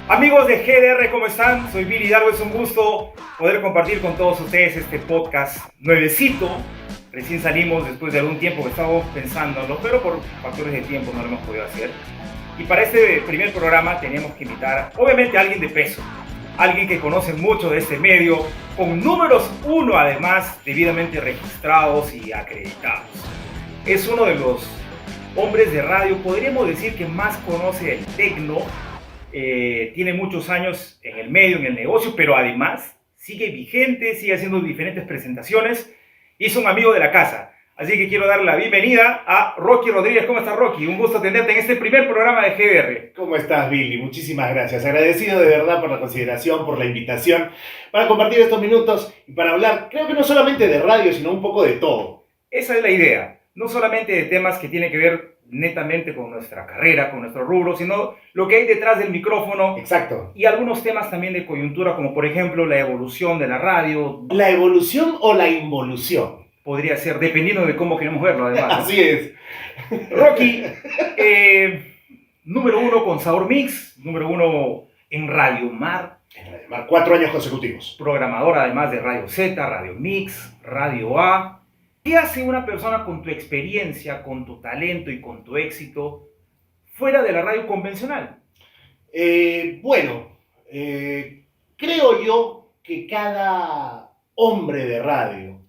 Amigos de GDR, ¿cómo están? Soy Billy Hidalgo, es un gusto poder compartir con todos ustedes este podcast nuevecito. Recién salimos después de algún tiempo que estábamos pensándolo, pero por factores de tiempo no lo hemos podido hacer. Y para este primer programa teníamos que invitar, obviamente, a alguien de peso. Alguien que conoce mucho de este medio, con números uno además, debidamente registrados y acreditados. Es uno de los hombres de radio, podríamos decir, que más conoce el tecno. Tiene muchos años en el medio, en el negocio, pero además sigue vigente, sigue haciendo diferentes presentaciones y es un amigo de la casa. Así que quiero darle la bienvenida a Rocky Rodríguez. ¿Cómo estás, Rocky? Un gusto tenerte en este primer programa de GDR. ¿Cómo estás, Billy? Muchísimas gracias. Agradecido de verdad por la consideración, por la invitación, para compartir estos minutos y para hablar, creo que no solamente de radio, sino un poco de todo. Esa es la idea. No solamente de temas que tienen que ver netamente con nuestra carrera, con nuestro rubro, sino lo que hay detrás del micrófono. Exacto. Y algunos temas también de coyuntura, como por ejemplo la evolución de la radio. ¿La evolución o la involución? Podría ser, dependiendo de cómo queremos verlo, además, ¿no? Así es. Rocky, número uno con Sabor Mix, número uno en Radio Mar. En Radio Mar, 4 años consecutivos. Programador además de Radio Z, Radio Mix, Radio A. ¿Qué hace una persona con tu experiencia, con tu talento y con tu éxito fuera de la radio convencional? Creo yo que cada hombre de radio,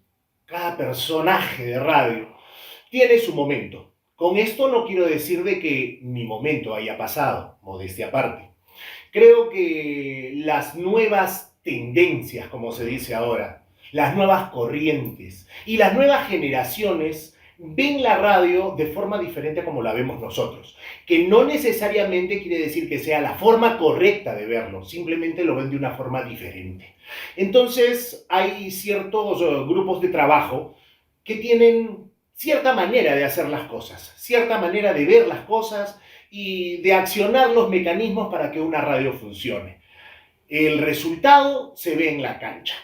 cada personaje de radio, tiene su momento. Con esto no quiero decir de que mi momento haya pasado, modestia aparte. Creo que las nuevas tendencias, como se dice ahora, las nuevas corrientes y las nuevas generaciones ven la radio de forma diferente como la vemos nosotros, que no necesariamente quiere decir que sea la forma correcta de verlo, simplemente lo ven de una forma diferente. Entonces hay ciertos grupos de trabajo que tienen cierta manera de hacer las cosas, cierta manera de ver las cosas y de accionar los mecanismos para que una radio funcione. El resultado se ve en la cancha.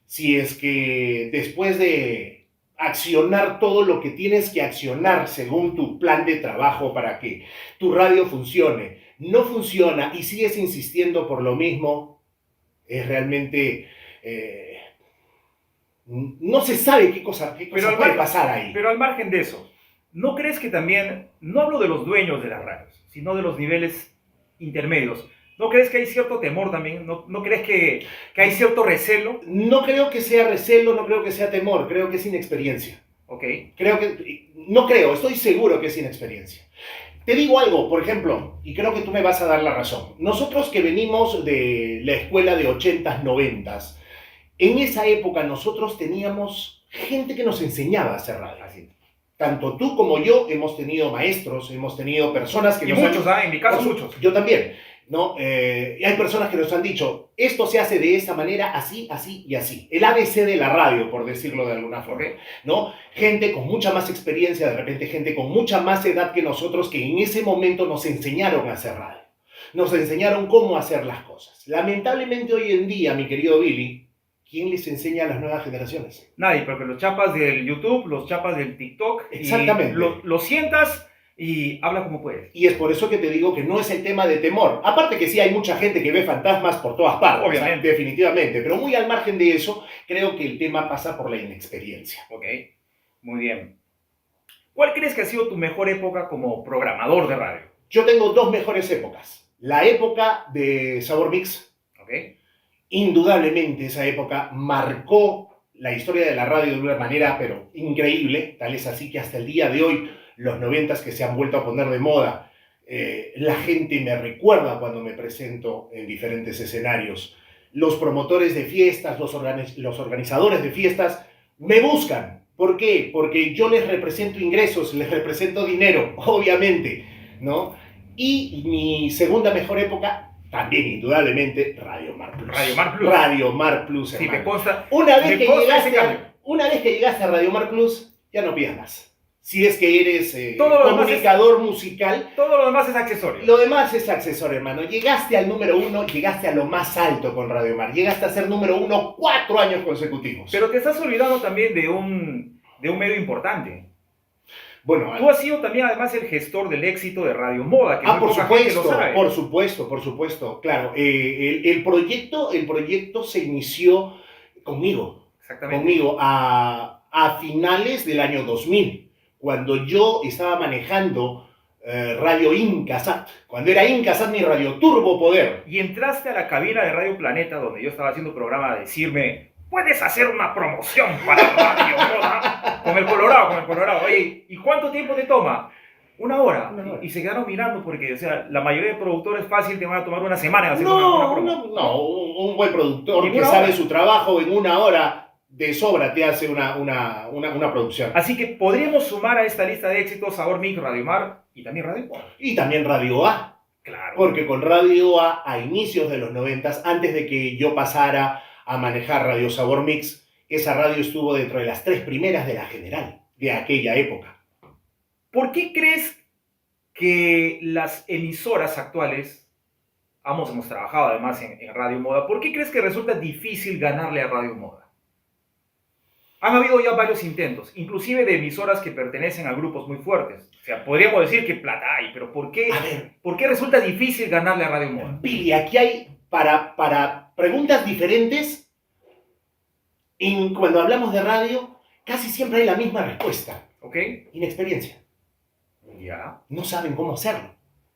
Si es que después de accionar todo lo que tienes que accionar según tu plan de trabajo para que tu radio funcione, no funciona y sigues insistiendo por lo mismo, es realmente... no se sabe qué cosa puede pasar ahí. Pero al margen de eso, ¿no crees que también, no hablo de los dueños de las radios, sino de los niveles intermedios, ¿no crees que hay cierto temor también? ¿No crees que hay cierto recelo? No creo que sea recelo, no creo que sea temor, creo que es inexperiencia. Ok. Estoy seguro que es inexperiencia. Te digo algo, por ejemplo, y creo que tú me vas a dar la razón. Nosotros que venimos de la escuela de 80s, 90s, en esa época nosotros teníamos gente que nos enseñaba a hacer radio. Así. Tanto tú como yo hemos tenido maestros, hemos tenido personas que y muchos, en mi caso muchos. Yo también. ¿No? Hay personas que nos han dicho, esto se hace de esta manera, así, así y así. El ABC de la radio, por decirlo de alguna forma. Okay. ¿No? Gente con mucha más experiencia, de repente gente con mucha más edad que nosotros, que en ese momento nos enseñaron a hacer radio. Nos enseñaron cómo hacer las cosas. Lamentablemente hoy en día, mi querido Billy, ¿quién les enseña a las nuevas generaciones? Nadie, porque los chapas del YouTube, los chapas del TikTok, exactamente, lo sientas y habla como puedes. Y es por eso que te digo que no es el tema de temor. Aparte que sí hay mucha gente que ve fantasmas por todas partes. Obviamente. O sea, definitivamente. Pero muy al margen de eso, creo que el tema pasa por la inexperiencia. Ok, muy bien. ¿Cuál crees que ha sido tu mejor época como programador de radio? Yo tengo 2 mejores épocas. La época de Sabor Mix. Ok. Indudablemente esa época marcó la historia de la radio de una manera, pero increíble. Tal es así que hasta el día de hoy, los 90s que se han vuelto a poner de moda, la gente me recuerda cuando me presento en diferentes escenarios. Los promotores de fiestas, los organizadores de fiestas me buscan. ¿Por qué? Porque yo les represento ingresos, les represento dinero, obviamente, ¿no? Y mi segunda mejor época, también indudablemente, Radio Mar Plus. Radio Mar Plus. Radio Mar Plus, sí, hermano. me consta. Una vez que llegaste a Radio Mar Plus, ya no pidas más. Si es que eres comunicador musical. Todo lo demás es accesorio. Lo demás es accesorio, hermano. Llegaste al número 1, llegaste a lo más alto con Radio Mar. Llegaste a ser número 1 4 años consecutivos. Pero te estás olvidando también de un medio importante. Bueno, Tú has sido también además el gestor del éxito de Radio Moda, que muy por poca gente lo supuesto, sabe. por supuesto, claro. El proyecto se inició conmigo, Exactamente. a finales del año 2000, cuando yo estaba manejando Radio Incasat, cuando era Incasat mi Radio Turbo Poder. Y entraste a la cabina de Radio Planeta, donde yo estaba haciendo programa, a decirme, ¿puedes hacer una promoción para Radio Moda? Con el Colorado. Oye, ¿y cuánto tiempo te toma? Una hora. Una hora. Y se quedaron mirando porque, o sea, la mayoría de productores fácil te van a tomar una semana en hacer una No, promo. un buen productor En que una sabe hora. su trabajo en una hora de sobra te hace una producción. Así que podríamos sumar a esta lista de éxitos Sabor Mix, Radio Mar y también Radio Moda. Y también Radio A, Claro. porque con Radio A inicios de los 90, antes de que yo pasara a manejar Radio Sabor Mix, esa radio estuvo dentro de las 3 primeras de la general de aquella época. ¿Por qué crees que las emisoras actuales, ambos hemos trabajado además en Radio Moda, ¿por qué crees que resulta difícil ganarle a Radio Moda? Han habido ya varios intentos, inclusive de emisoras que pertenecen a grupos muy fuertes. O sea, podríamos decir que plata hay, pero A ver, ¿por qué resulta difícil ganarle a Radio Moda? Billy, aquí hay para preguntas diferentes, cuando hablamos de radio, casi siempre hay la misma respuesta. ¿Ok? Inexperiencia. Ya. No saben cómo hacerlo.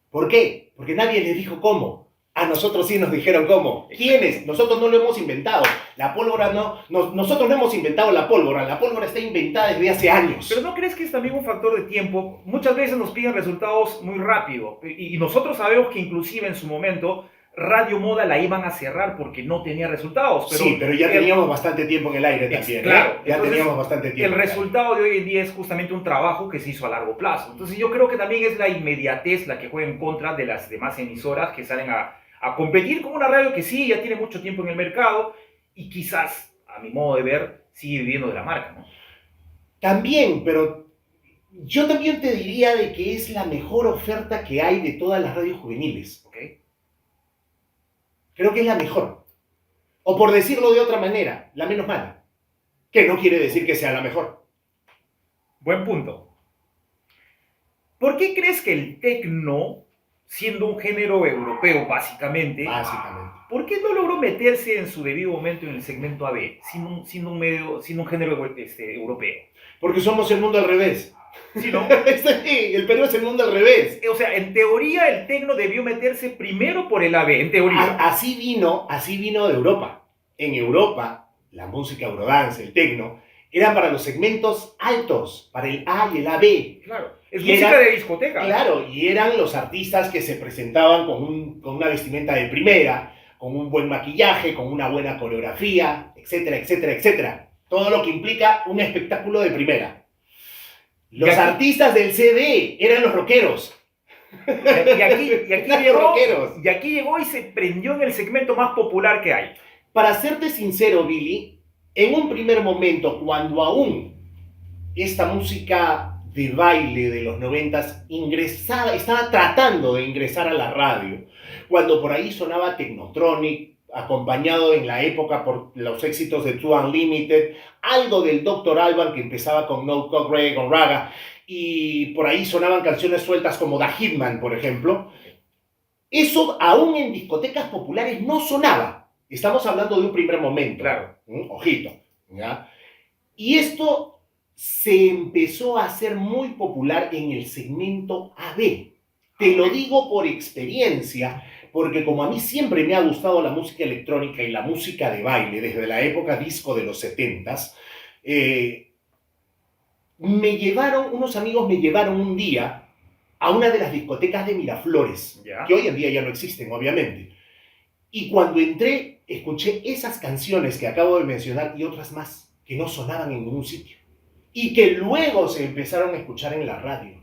¿Por qué? Porque nadie les dijo cómo. A nosotros sí nos dijeron cómo. ¿Quiénes? Nosotros no lo hemos inventado. La pólvora nosotros no hemos inventado la pólvora está inventada desde hace años. Pero ¿no crees que es también un factor de tiempo? Muchas veces nos piden resultados muy rápido y nosotros sabemos que inclusive en su momento Radio Moda la iban a cerrar porque no tenía resultados. Pero sí, pero ya teníamos bastante tiempo en el aire también. Claro. Ya Entonces, teníamos bastante tiempo. El resultado de hoy en día es justamente un trabajo que se hizo a largo plazo. Entonces yo creo que también es la inmediatez la que juega en contra de las demás emisoras que salen a competir con una radio que sí, ya tiene mucho tiempo en el mercado y quizás, a mi modo de ver, sigue viviendo de la marca, ¿no? También, pero yo también te diría de que es la mejor oferta que hay de todas las radios juveniles. ¿Ok? Creo que es la mejor. O por decirlo de otra manera, la menos mala. Que no quiere decir que sea la mejor. Buen punto. ¿Por qué crees que el tecno, siendo un género europeo básicamente, ¿por qué no logró meterse en su debido momento en el segmento AB, siendo un género europeo? Porque somos el mundo al revés. ¿Sí, no? Sí, el Perú es el mundo al revés. O sea, en teoría el tecno debió meterse primero por el AB, en teoría. Así vino de Europa. En Europa, la música eurodance, el tecno, eran para los segmentos altos, para el A y el AB. Claro, es música de discoteca. Claro, y eran los artistas que se presentaban con una vestimenta de primera, con un buen maquillaje, con una buena coreografía, etcétera, etcétera, etcétera. Todo lo que implica un espectáculo de primera. Los artistas del CD eran los rockeros. Y aquí llegó y se prendió en el segmento más popular que hay. Para serte sincero, Billy, en un primer momento, cuando aún esta música de baile de los 90 estaba tratando de ingresar a la radio, cuando por ahí sonaba Technotronic, acompañado en la época por los éxitos de True Unlimited, algo del Dr. Alban que empezaba con No Cock Reggae, con Raga, y por ahí sonaban canciones sueltas como The Hitman, por ejemplo. Eso aún en discotecas populares no sonaba. Estamos hablando de un primer momento. Claro. Ojito. ¿Ya? Y esto se empezó a hacer muy popular en el segmento AB. Te lo digo por experiencia, porque como a mí siempre me ha gustado la música electrónica y la música de baile, desde la época disco de los 70s, unos amigos me llevaron un día a una de las discotecas de Miraflores, que hoy en día ya no existen, obviamente. Y cuando entré, escuché esas canciones que acabo de mencionar y otras más que no sonaban en ningún sitio y que luego se empezaron a escuchar en la radio.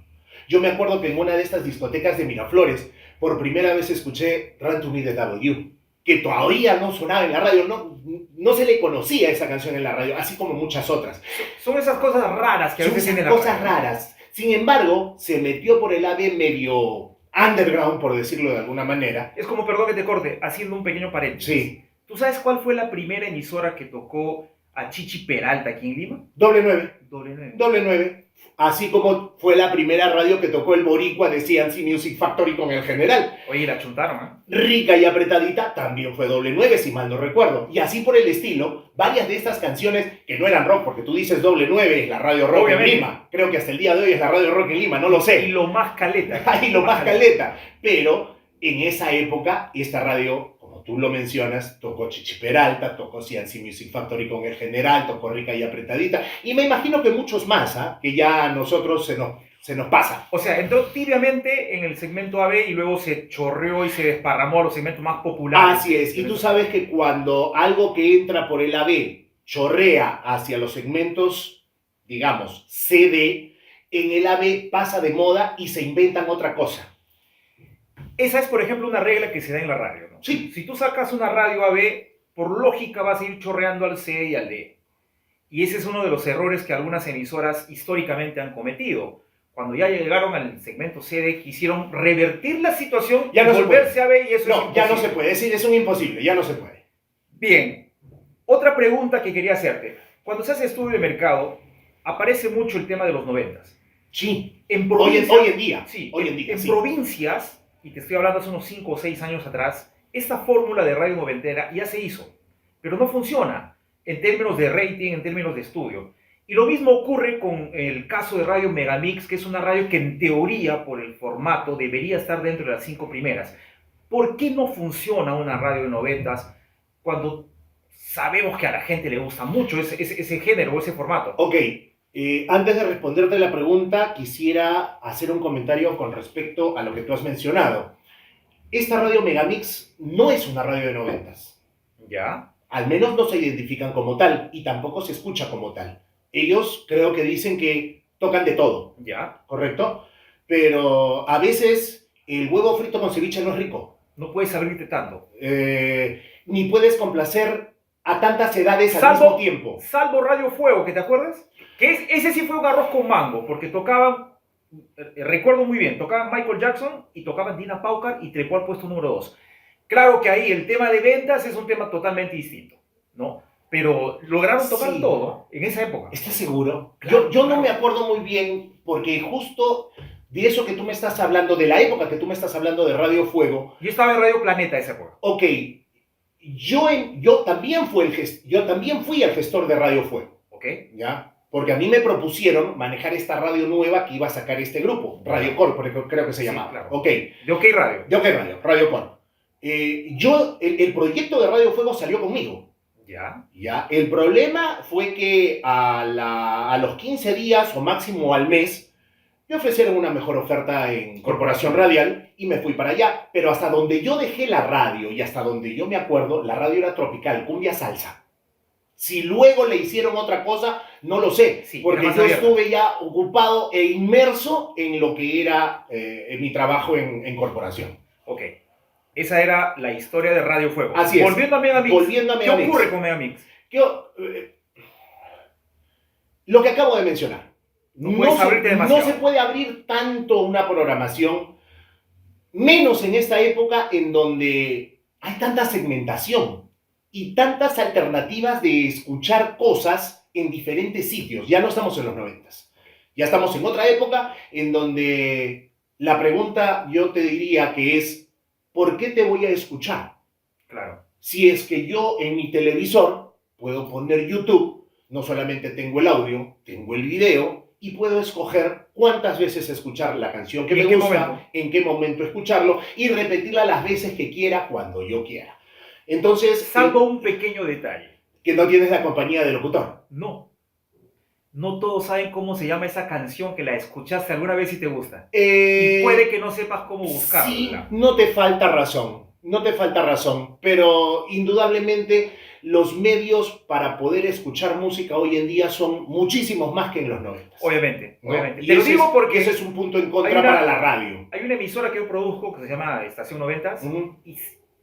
Yo me acuerdo que en una de estas discotecas de Miraflores, por primera vez escuché Run to Me de W, que todavía no sonaba en la radio, no se le conocía esa canción en la radio, así como muchas otras. Son esas cosas raras que a veces tienen la radio. Son cosas raras. Sin embargo, se metió por el AVE medio underground, por decirlo de alguna manera. Es como, perdón que te corte, haciendo un pequeño paréntesis. Sí. ¿Tú sabes cuál fue la primera emisora que tocó a Chichi Peralta aquí en Lima? Doble 9. Doble 9. Doble 9. Así como fue la primera radio que tocó el boricua de CNC Music Factory con el general. Oye, la chuntaron, ¿eh? Rica y apretadita también fue doble 9, si mal no recuerdo. Y así por el estilo, varias de estas canciones que no eran rock, porque tú dices doble 9 es la radio rock Obviamente. en Lima. Creo que hasta el día de hoy es la radio rock en Lima, no lo sé. Y lo más caleta. Ay, lo más caleta. Pero en esa época, esta radio, como tú lo mencionas, tocó Chichi Peralta, tocó CNC Music Factory con el general, tocó Rica y apretadita. Y me imagino que muchos más, que ya a nosotros se nos pasa. O sea, entró tibiamente en el segmento AB y luego se chorreó y se desparramó a los segmentos más populares. Así es. Y tú sabes que cuando algo que entra por el AB chorrea hacia los segmentos, digamos, CD, en el AB pasa de moda y se inventan otra cosa. Esa es, por ejemplo, una regla que se da en la radio, ¿no? Sí. Si tú sacas una radio AB, por lógica vas a ir chorreando al C y al D. Y ese es uno de los errores que algunas emisoras históricamente han cometido. Cuando ya llegaron al segmento CD, quisieron revertir la situación Ya y no se volverse AB y eso No, es ya no imposible. se puede. Es un imposible, ya no se puede. Bien, otra pregunta que quería hacerte. Cuando se hace estudio de mercado, aparece mucho el tema de los 90s. Sí. En Hoy provincias, en día. sí, Hoy en día, en sí. provincias, y te estoy hablando hace unos 5 o 6 años atrás, esta fórmula de radio noventera ya se hizo, pero no funciona en términos de rating, en términos de estudio. Y lo mismo ocurre con el caso de Radio Megamix, que es una radio que en teoría, por el formato, debería estar dentro de las 5 primeras. ¿Por qué no funciona una radio de 90s cuando sabemos que a la gente le gusta mucho ese género o ese formato? Ok. Antes de responderte la pregunta, quisiera hacer un comentario con respecto a lo que tú has mencionado. Esta radio Megamix no es una radio de 90s. ¿Ya? Al menos no se identifican como tal y tampoco se escucha como tal. Ellos creo que dicen que tocan de todo, ¿Ya? ¿correcto? Pero a veces el huevo frito con ceviche no es rico. No puedes abrirte tanto. Ni puedes complacer a tantas edades al mismo tiempo. Salvo Radio Fuego, ¿que te acuerdas? Ese sí fue un arroz con mango, porque tocaban, recuerdo muy bien, tocaban Michael Jackson y tocaban Dina Paucar y trepó al puesto número 2. Claro que ahí el tema de ventas es un tema totalmente distinto, ¿no? Pero lograron tocar Sí. todo en esa época. ¿Estás seguro? Claro, Yo no claro. me acuerdo muy bien, porque justo de eso que tú me estás hablando, de la época que tú me estás hablando de Radio Fuego, Yo estaba en Radio Planeta esa época. ok, yo también fui el gestor de Radio Fuego, ¿Ok? ¿ya? Porque a mí me propusieron manejar esta radio nueva que iba a sacar este grupo, Radio Cor, creo que se Sí, llamaba. claro. Ok, De OK Radio. ¿de qué radio? Radio Cor. El proyecto de Radio Fuego salió conmigo. ¿Ya? ¿Ya? El problema fue que a los 15 días o máximo al mes me ofrecieron una mejor oferta en Corporación Radial y me fui para allá. Pero hasta donde yo dejé la radio y hasta donde yo me acuerdo, la radio era tropical, cumbia, salsa. Si luego le hicieron otra cosa, no lo sé, Sí, porque era más yo abierta. estuve ya ocupado e inmerso en lo que era mi trabajo en Corporación. Ok. Esa era la historia de Radio Fuego. Así es. Volviendo a Megamix. Volviendo a Megamix. ¿Qué ocurre con Megamix? Lo que acabo de mencionar. No puedes abrirte demasiado. No se puede abrir tanto una programación, menos en esta época en donde hay tanta segmentación y tantas alternativas de escuchar cosas en diferentes sitios. Ya no estamos en los 90s. Ya estamos en otra época en donde la pregunta yo te diría que es, ¿por qué te voy a escuchar? Claro. Si es que yo en mi televisor puedo poner YouTube, no solamente tengo el audio, tengo el video y puedo escoger cuántas veces escuchar la canción que ¿Y me en qué gusta, momento? en qué momento escucharlo y repetirla las veces que quiera, cuando yo quiera. Entonces, Salvo un pequeño detalle. que no tienes la compañía del locutor. No. No todos saben cómo se llama esa canción que la escuchaste alguna vez y te gusta. Y Y puede que no sepas cómo buscarla. Sí, no te falta razón, pero indudablemente los medios para poder escuchar música hoy en día son muchísimos más que en los 90. Obviamente, ¿no? obviamente. Y Te lo ese digo es- porque ese es un punto en contra hay una- para la radio. hay una emisora que yo produzco que se llama Estación 90 Ujú. y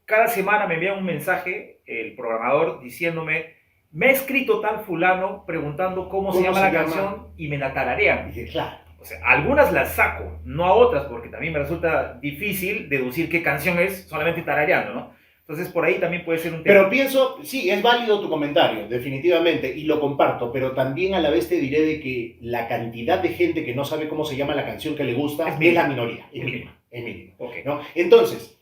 cada semana me envía un mensaje el programador diciéndome: me ha escrito tal fulano preguntando cómo se llama la canción y me la tararean. Dije, claro. O sea, algunas las saco, no a otras, porque también me resulta difícil deducir qué canción es solamente tarareando, ¿no? Entonces por ahí también puede ser un tema. Pero pienso, sí, es válido tu comentario, definitivamente, y lo comparto, pero también a la vez te diré de que la cantidad de gente que no sabe cómo se llama la canción que le gusta es la minoría, es mínima, es mínima. Okay. ¿No? Entonces,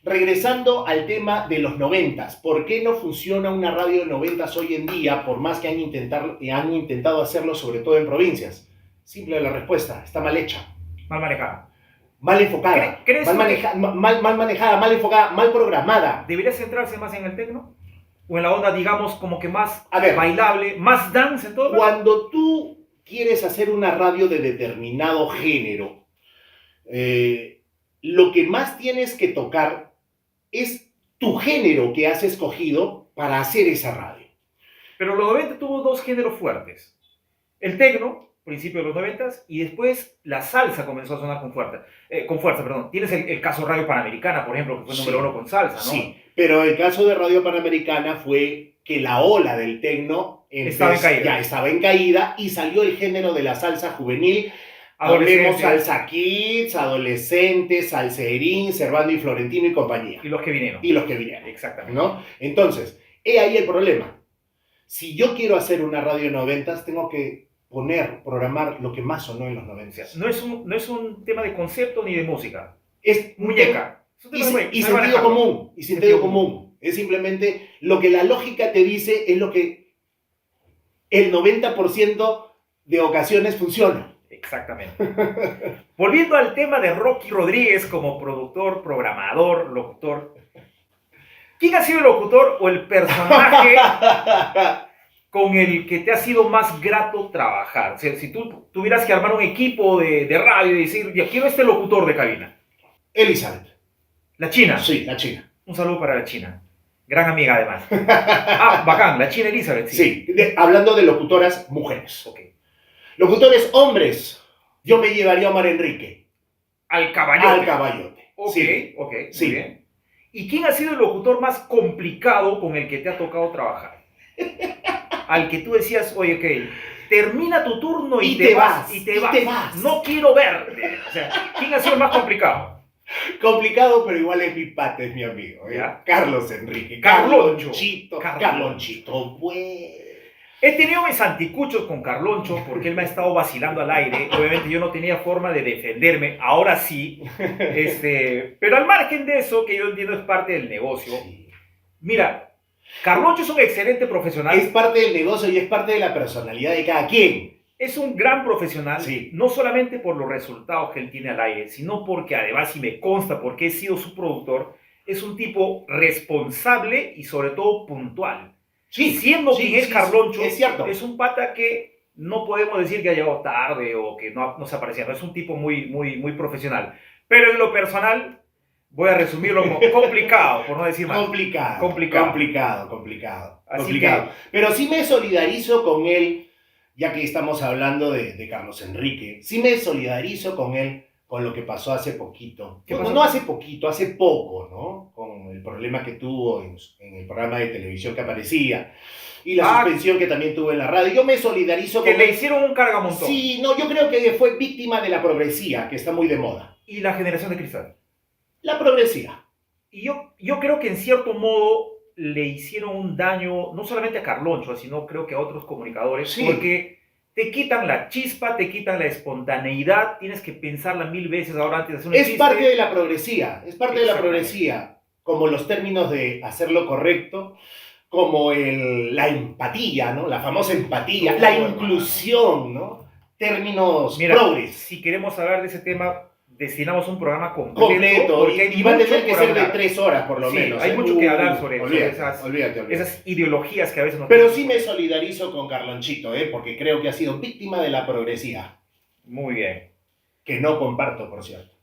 regresando al tema de los 90s, ¿por qué no funciona una radio de 90s hoy en día, por más que han intentado hacerlo, sobre todo en provincias? Simple la respuesta, está mal hecha. Mal manejada. Mal enfocada, mal manejada, mal enfocada, mal programada. ¿Debería centrarse más en el techno? ¿O en la onda, digamos, como que más ver, bailable, más dance en todo? Cuando tú quieres hacer una radio de determinado género, lo que más tienes que tocar es tu género que has escogido para hacer esa radio. Pero los 90 tuvo dos géneros fuertes. El techno, principio de los 90, y después la salsa comenzó a sonar con fuerza. Tienes el caso Radio Panamericana, por ejemplo, que fue número 1 con salsa, ¿no? Sí, pero el caso de Radio Panamericana fue que la ola del techno estaba en caída y salió el género de la salsa juvenil. Hablemos salsa kids, adolescentes, salserín, Servando y Florentino y compañía. Y los que vinieron. Exactamente. ¿No? Entonces, he ahí el problema. Si yo quiero hacer una radio 90, tengo que programar lo que más sonó en los 90. No es un tema de concepto ni de música. Es muñeca. Y sentido común. Es simplemente lo que la lógica te dice, es lo que el 90% de ocasiones funciona. Exactamente. Volviendo al tema de Rocky Rodríguez como productor, programador, locutor. ¿Quién ha sido el locutor o el personaje con el que te ha sido más grato trabajar? O sea, si tú tuvieras que armar un equipo de radio y decir, ya quiero este locutor de cabina. Elizabeth. ¿La China? Sí, la China. Un saludo para la China. Gran amiga, además. Bacán, la China Elizabeth. Sí, hablando de locutoras mujeres. Ok. Locutores hombres, yo me llevaría a Omar Enrique. Al caballote. Al caballote. Ok, sí. Ok, sí. Muy bien. ¿Y quién ha sido el locutor más complicado con el que te ha tocado trabajar? Al que tú decías, oye, ok, termina tu turno y te vas. Y te vas. No quiero verte. O sea, ¿quién ha sido el más complicado? Complicado, pero igual es mi pata, es mi amigo. Carlos Enrique. Carlonchito, pues. He tenido mis anticuchos con Carloncho porque él me ha estado vacilando al aire. Obviamente yo no tenía forma de defenderme, ahora sí. Pero al margen de eso, que yo entiendo es parte del negocio. Sí. Mira, Carloncho es un excelente profesional. Es parte del negocio y es parte de la personalidad de cada quien. Es un gran profesional, sí. No solamente por los resultados que él tiene al aire, sino porque además, y me consta porque he sido su productor, es un tipo responsable y sobre todo puntual. Sí, siendo quien es Carloncho, es cierto. Es un pata que no podemos decir que ha llegado tarde o que no se aparecía, es un tipo muy profesional. Pero en lo personal, voy a resumirlo como complicado, por no decir más. Complicado. Pero sí me solidarizo con él, ya que estamos hablando de Carlos Enrique, sí me solidarizo con él con lo que pasó hace poquito. ¿Qué pasó? No hace poquito, hace poco, ¿no? Con el problema que tuvo en el programa de televisión que aparecía y la suspensión que también tuvo en la radio. Yo me solidarizo con él. Que le hicieron un cargamontón. Sí, no, yo creo que fue víctima de la progresía, que está muy de moda. ¿Y la generación de cristal? La progresía. Y yo creo que en cierto modo le hicieron un daño, no solamente a Carloncho, sino creo que a otros comunicadores, sí. Porque te quitan la chispa, te quitan la espontaneidad, tienes que pensarla 1000 veces ahora antes de hacer un chiste. Es parte de la progresía, como los términos de hacer lo correcto, como la empatía, ¿no? La famosa empatía, la inclusión, ¿no? Términos progres. Si queremos hablar de ese tema, destinamos un programa completo porque y va a tener que ser de 3 horas por lo menos. Hay mucho que hablar sobre olvídate. Esas ideologías que a veces nos... Pero sí me solidarizo con Carlonchito, porque creo que ha sido víctima de la progresía. Muy bien. Que no comparto, por cierto.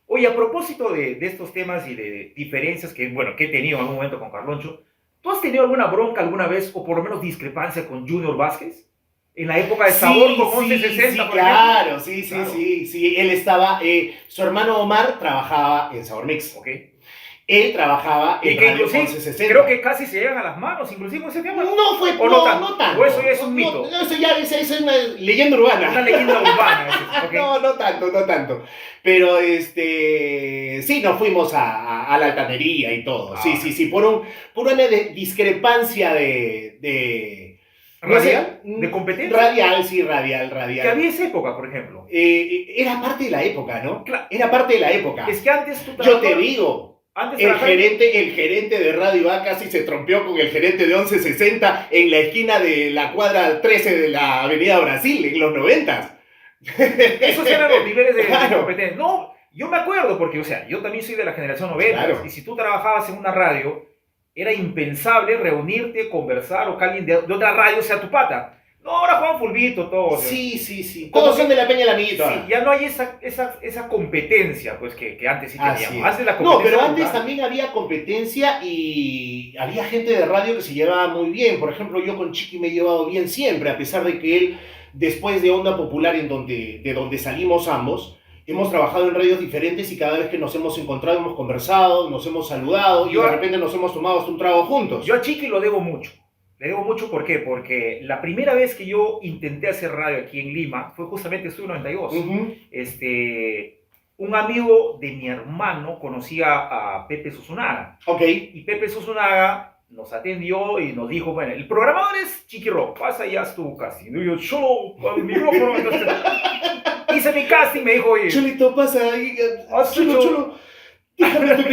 Oye, a propósito de estos temas y de diferencias que he tenido en algún momento con Carloncho, ¿tú has tenido alguna bronca alguna vez o por lo menos discrepancia con Junior Vázquez? En la época de Sabor con 1160, por claro, ejemplo. Sí. Él estaba, su hermano Omar trabajaba en Sabor Mix. Ok. Él trabajaba Y en que Radio inclusive 1160. creo que casi se llegan a las manos, inclusive ese tema. No fue, O no tanto. O eso ya es un mito. Eso ya es una leyenda urbana. Una leyenda urbana. Eso, okay. No tanto. Pero sí, nos fuimos a la altanería y todo. Ah. Sí. Por una discrepancia de ¿Radial? ¿De competencia? Radial. Que había esa época, por ejemplo. Era parte de la época, ¿no? Claro. Era parte de la época. Es que antes tú Yo te digo, antes el gerente de Radio A casi se trompeó con el gerente de 1160 en la esquina de la cuadra 13 de la Avenida Brasil en los 90. Esos eran los niveles de Claro. competencia. No, yo me acuerdo porque, o sea, yo también soy de la generación 90. Claro. Y si tú trabajabas en una radio, era impensable reunirte, conversar o que alguien de otra radio sea tu pata. No, ahora juegan fulbito, todos. Sí. Todos son de la Peña el Amiguito. Sí, ya no hay esa competencia pues, que antes sí Así teníamos. es. Antes la No, competencia pero era antes brutal. también había competencia y había gente de radio que se llevaba muy bien. Por ejemplo, yo con Chiqui me he llevado bien siempre, a pesar de que él, después de Onda Popular, de donde salimos ambos, hemos trabajado en radios diferentes y cada vez que nos hemos encontrado hemos conversado, nos hemos saludado y de repente nos hemos tomado hasta un trago juntos. Yo a Chiqui lo debo mucho. Le debo mucho, ¿por qué? Porque la primera vez que yo intenté hacer radio aquí en Lima fue justamente Estudio 92. Uh-huh. Un amigo de mi hermano conocía a Pepe Susunaga. Ok. Y Pepe Susunaga nos atendió y nos dijo, bueno, el programador es Chiqui Rock, pasa y haz tu casting. Y yo, solo al micrófono. Entonces, hice mi casting, me dijo, oye, Chulito, pasa ahí. Chulo. Déjame tu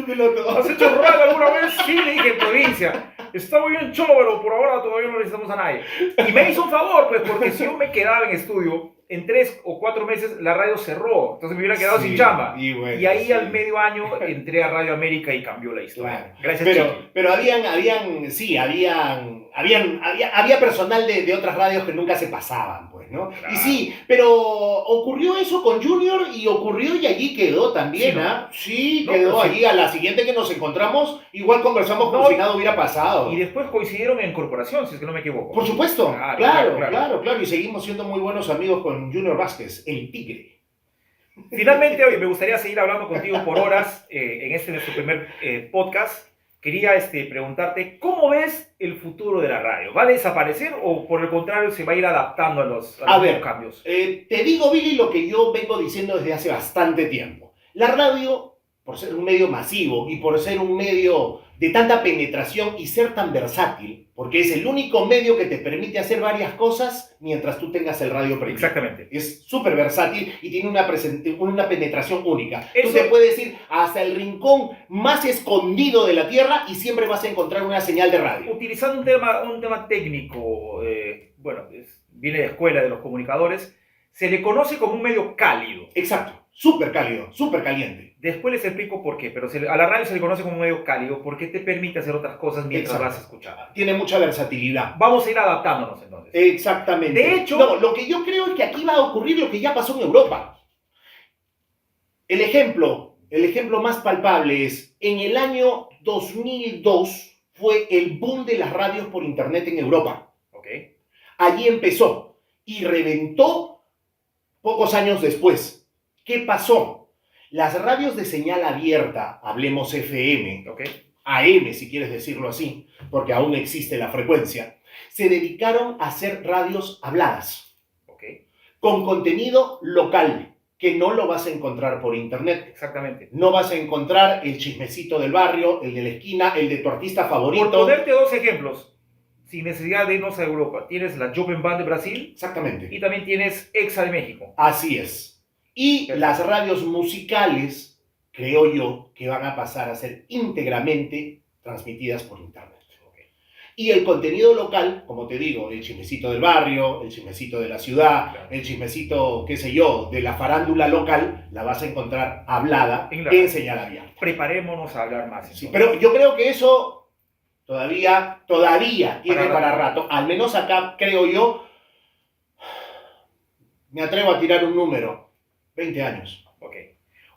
piloto. ¿has hecho radio alguna vez? Sí, le dije, en provincia. Está muy bien, Cholo, pero por ahora todavía no necesitamos a nadie. Y me hizo un favor, pues, porque si yo me quedaba en estudio, en 3 o 4 meses la radio cerró. Entonces me hubiera quedado sin chamba. Y, bueno, y ahí al medio año entré a Radio América y cambió la historia. Claro. Gracias, Chiqui. Pero había personal de otras radios que nunca se pasaban, pues, ¿no? Claro. Y sí, pero ocurrió eso con Junior y ocurrió y allí quedó también, Sí, ¿no? ¿ah? Sí, No, quedó pues, allí. A la siguiente que nos encontramos, igual conversamos como si nada hubiera pasado. Y después coincidieron en corporación, si es que no me equivoco. Por supuesto, Claro. claro. Y seguimos siendo muy buenos amigos con Junior Vázquez, el tigre. Finalmente, hoy me gustaría seguir hablando contigo por horas en nuestro primer podcast. Quería preguntarte, ¿cómo ves el futuro de la radio? ¿Va a desaparecer o por el contrario se va a ir adaptando a los nuevos cambios? Te digo, Billy, lo que yo vengo diciendo desde hace bastante tiempo. La radio, por ser un medio masivo y por ser un medio de tanta penetración y ser tan versátil, porque es el único medio que te permite hacer varias cosas mientras tú tengas el radio prendido. Exactamente. Es súper versátil y tiene una penetración única. Eso... Tú te puedes ir hasta el rincón más escondido de la tierra y siempre vas a encontrar una señal de radio. Utilizando un tema técnico, viene de escuela de los comunicadores, se le conoce como un medio cálido. Exacto. Súper cálido, súper caliente. Después les explico por qué, pero a la radio se le conoce como un medio cálido porque te permite hacer otras cosas mientras vas a escuchar. Tiene mucha versatilidad. Vamos a ir adaptándonos entonces. Exactamente. De hecho, no, lo que yo creo es que aquí va a ocurrir lo que ya pasó en Europa. El ejemplo más palpable es, en el año 2002 fue el boom de las radios por internet en Europa. Okay. Allí empezó y reventó pocos años después. ¿Qué pasó? Las radios de señal abierta, hablemos FM, AM si quieres decirlo así, porque aún existe la frecuencia, se dedicaron a hacer radios habladas, con contenido local, que no lo vas a encontrar por internet. Exactamente. No vas a encontrar el chismecito del barrio, el de la esquina, el de tu artista favorito. Por ponerte 2 ejemplos, sin necesidad de irnos a Europa, tienes la Jovem Band de Brasil. Exactamente. Y también tienes EXA de México. Así es. Y las radios musicales, creo yo, que van a pasar a ser íntegramente transmitidas por internet. Y el contenido local, como te digo, el chismecito del barrio, el chismecito de la ciudad, el chismecito, qué sé yo, de la farándula local, la vas a encontrar hablada en señal abierta. Preparémonos a hablar más. Sí, pero yo creo que eso todavía tiene para rato. Al menos acá, creo yo, me atrevo a tirar un número. 20 años.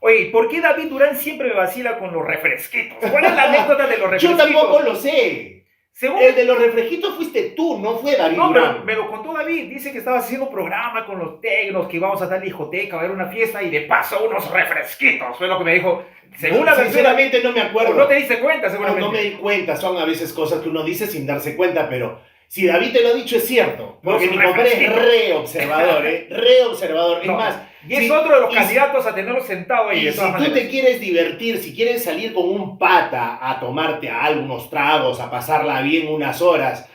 Oye, ¿por qué David Durán siempre me vacila con los refresquitos? ¿Cuál es la anécdota de los refresquitos? Yo tampoco lo sé. Según El de los reflejitos fuiste tú, no fue David no, Durán. pero me lo contó David. Dice que estabas haciendo un programa con los tecnos, que íbamos a dar discoteca, a ver una fiesta y de paso unos refresquitos. Fue lo que me dijo. Según la versión. Sinceramente no me O acuerdo. no te diste cuenta, No, seguramente. no me di cuenta, son a veces cosas que uno dice sin darse cuenta, pero si David te lo ha dicho es cierto. Porque No, mi son compadre es refresquitos. re observador, re observador. Es No, más, y es si- otro de los y candidatos a tenerlo sentado ahí. Y de si todas tú maneras. te quieres divertir, si quieres salir con un pata a tomarte algunos tragos, a pasarla bien unas horas,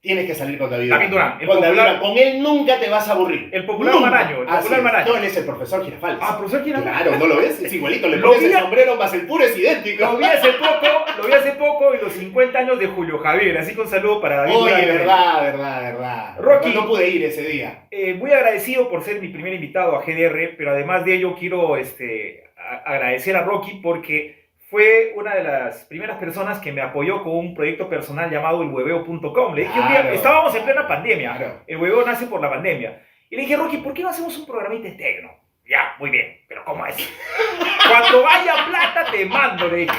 tienes que salir con David David Durán, el Con David popular- Durán. Con él nunca te vas a aburrir. El popular Nunca. Maraño, el Así popular es. Maraño. No, él es el profesor Girafales. Ah, profesor, ¿quién era? Claro, ¿no lo ves? Es igualito. Le Lo pones vi el a- sombrero más el puro, es idéntico. Lo vi hace poco y los 50 años de Julio Javier. Así que un saludo para David Oye, Durán. verdad. Rocky. No pude ir ese día. Muy agradecido por ser mi primer invitado a GDR, pero además de ello quiero agradecer a Rocky porque fue una de las primeras personas que me apoyó con un proyecto personal llamado elhueveo.com. Le dije un día, Claro. estábamos en plena pandemia, Claro. el hueveo nace por la pandemia, y le dije, Rocky, ¿por qué no hacemos un programita de tecno? Ya, muy bien, pero ¿cómo es? Cuando vaya plata te mando, le dije.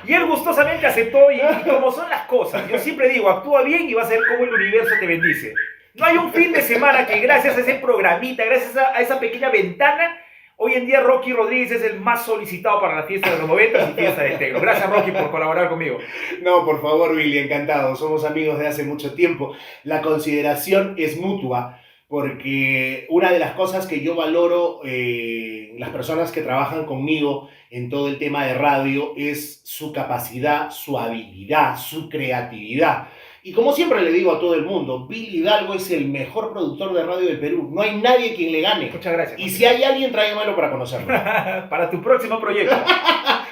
Y él gustosamente aceptó y como son las cosas, yo siempre digo, actúa bien y vas a ver cómo el universo te bendice. No hay un fin de semana que gracias a ese programita, gracias a esa pequeña ventana, hoy en día Rocky Rodríguez es el más solicitado para la fiesta de los 90 y fiesta de tecno. Gracias, Rocky, por colaborar conmigo. No, por favor, Billy, encantado. Somos amigos de hace mucho tiempo. La consideración es mutua, porque una de las cosas que yo valoro las personas que trabajan conmigo en todo el tema de radio es su capacidad, su habilidad, su creatividad. Y como siempre le digo a todo el mundo, Billy Hidalgo es el mejor productor de radio del Perú. No hay nadie quien le gane. Muchas gracias. Y si hay alguien, tráigamelo para conocerlo. Para tu próximo proyecto,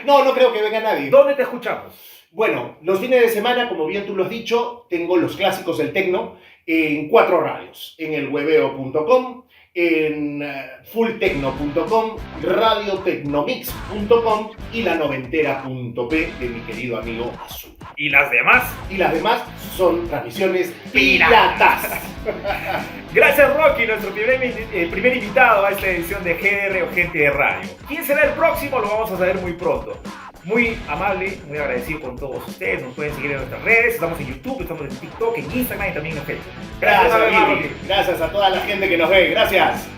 No, no creo que venga nadie. ¿dónde te escuchamos? Bueno, los fines de semana, como bien tú lo has dicho, tengo los clásicos del tecno en 4 radios. En elhueveo.com, en fulltecno.com, radiotecnomix.com y la noventera.p de mi querido amigo Azul. ¿Y las demás? Y las demás son transmisiones piratas. Gracias, Rocky, nuestro primer invitado a esta edición de GDR o Gente de Radio. ¿Quién será el próximo? Lo vamos a saber muy pronto. Muy amable, muy agradecido con todos ustedes. Nos pueden seguir en nuestras redes. Estamos en YouTube, estamos en TikTok, en Instagram y también en Facebook. Gracias, una vez más, Billy. Rocky. Gracias a toda la gente que nos ve. Gracias.